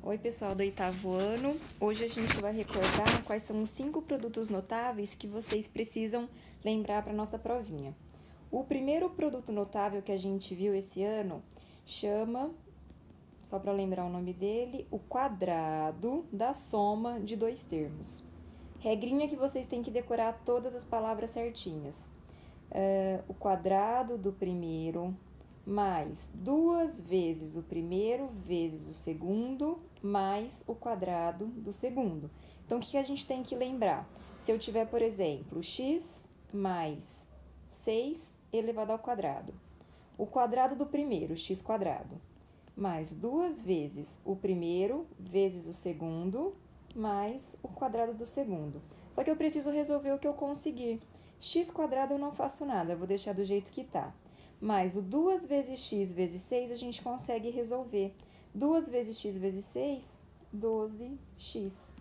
Oi, pessoal do oitavo ano. Hoje a gente vai recordar quais são os 5 produtos notáveis que vocês precisam lembrar para nossa provinha. O primeiro produto notável que a gente viu esse ano chama, só para lembrar o nome dele, o quadrado da soma de dois termos. Regrinha que vocês têm que decorar todas as palavras certinhas. O quadrado do primeiro mais 2 vezes o primeiro vezes o segundo mais o quadrado do segundo. Então, o que a gente tem que lembrar? Se eu tiver, por exemplo, x mais 6 elevado ao quadrado, o quadrado do primeiro, x quadrado, mais 2 vezes o primeiro vezes o segundo mais o quadrado do segundo. Só que eu preciso resolver o que eu conseguir. X quadrado eu não faço nada, eu vou deixar do jeito que tá. Mas o 2 vezes x vezes 6 a gente consegue resolver. 2 vezes x vezes 6, 12x.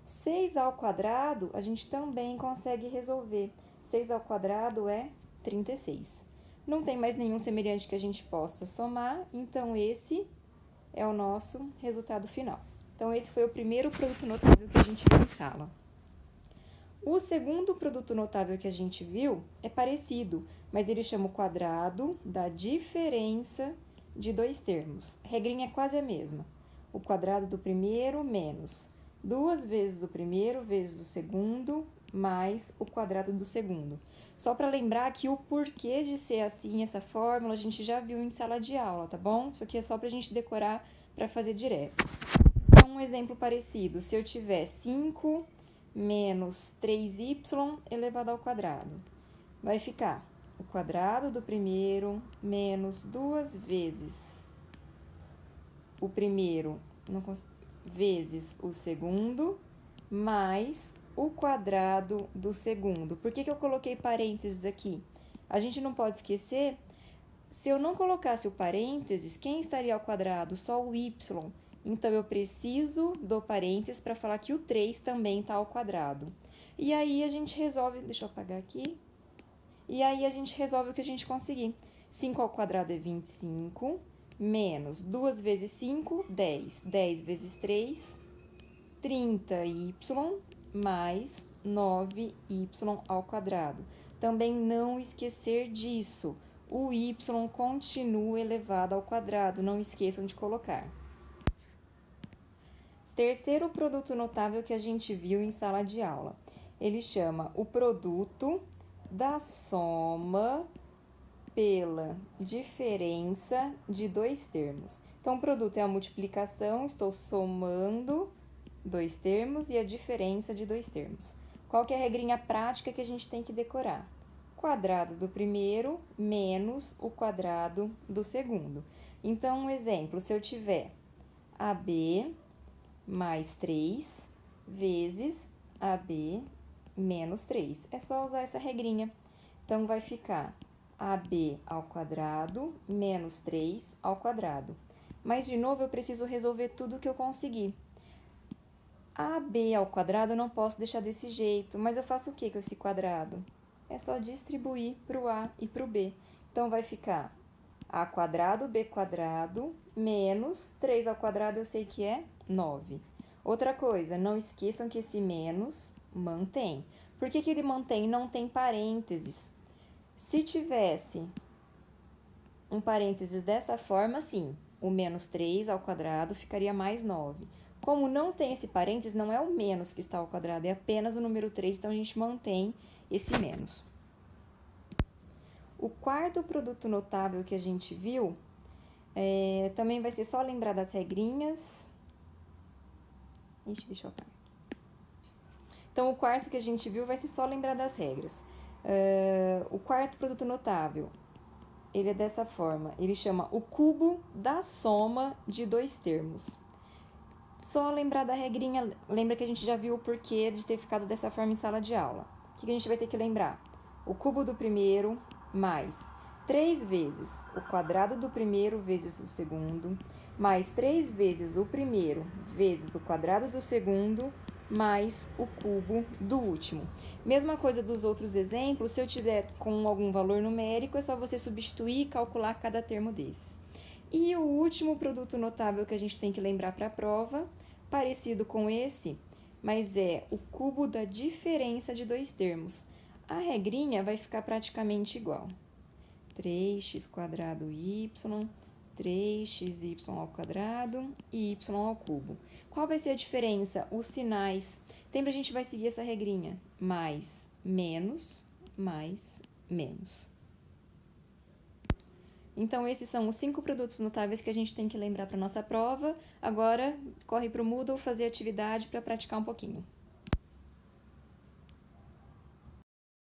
6 ao quadrado a gente também consegue resolver. 6 ao quadrado é 36. Não tem mais nenhum semelhante que a gente possa somar, então esse é o nosso resultado final. Então, esse foi o primeiro produto notável que a gente viu em sala. O segundo produto notável que a gente viu é parecido, mas ele chama o quadrado da diferença de dois termos. A regrinha é quase a mesma. O quadrado do primeiro menos 2 vezes o primeiro vezes o segundo mais o quadrado do segundo. Só para lembrar que o porquê de ser assim, essa fórmula, a gente já viu em sala de aula, tá bom? Isso aqui é só para a gente decorar para fazer direto. Então, um exemplo parecido, se eu tiver 5 menos 3y elevado ao quadrado, vai ficar o quadrado do primeiro menos 2 vezes o primeiro vezes o segundo mais o quadrado do segundo. Por que eu coloquei parênteses aqui? A gente não pode esquecer, se eu não colocasse o parênteses, quem estaria ao quadrado? Só o y. Então, eu preciso do parênteses para falar que o 3 também está ao quadrado. E aí, a gente resolve... Deixa eu apagar aqui. E aí, a gente resolve o que a gente conseguir. 5 ao quadrado é 25, menos 2 vezes 5, 10. 10 vezes 3, 30y, mais 9y ao quadrado. Também não esquecer disso. O y continua elevado ao quadrado, não esqueçam de colocar. Terceiro produto notável que a gente viu em sala de aula. Ele chama o produto da soma pela diferença de dois termos. Então, o produto é a multiplicação, estou somando dois termos e a diferença de dois termos. Qual que é a regrinha prática que a gente tem que decorar? Quadrado do primeiro menos o quadrado do segundo. Então, um exemplo, se eu tiver AB mais 3 vezes AB menos 3. É só usar essa regrinha. Então, vai ficar AB ao quadrado menos 3 ao quadrado. Mas, de novo, eu preciso resolver tudo que eu conseguir. AB ao quadrado eu não posso deixar desse jeito, mas eu faço o que com esse quadrado? É só distribuir para o A e para o B. Então, vai ficar A quadrado, B quadrado, menos 3 ao quadrado eu sei que é 9. Outra coisa, não esqueçam que esse menos mantém. Por que ele mantém? Não tem parênteses. Se tivesse um parênteses dessa forma, sim, o menos 3 ao quadrado ficaria mais 9. Como não tem esse parênteses, não é o menos que está ao quadrado, é apenas o número 3, então a gente mantém esse menos. O quarto produto notável que a gente viu, também vai ser só lembrar das regrinhas. Deixa eu apagar. Então, o quarto que a gente viu vai ser só lembrar das regras. O quarto produto notável, ele é dessa forma. Ele chama o cubo da soma de dois termos. Só lembrar da regrinha, lembra que a gente já viu o porquê de ter ficado dessa forma em sala de aula. O que a gente vai ter que lembrar? O cubo do primeiro mais 3 vezes o quadrado do primeiro vezes o segundo, mais 3 vezes o primeiro vezes o quadrado do segundo, mais o cubo do último. Mesma coisa dos outros exemplos, se eu tiver com algum valor numérico, é só você substituir e calcular cada termo desses. E o último produto notável que a gente tem que lembrar para a prova, parecido com esse, mas é o cubo da diferença de dois termos. A regrinha vai ficar praticamente igual. 3x² y, 3xy ao quadrado e y ao cubo. Qual vai ser a diferença? Os sinais. Sempre a gente vai seguir essa regrinha. Mais, menos, mais, menos. Então, esses são os 5 produtos notáveis que a gente tem que lembrar para a nossa prova. Agora, corre para o Moodle fazer atividade para praticar um pouquinho.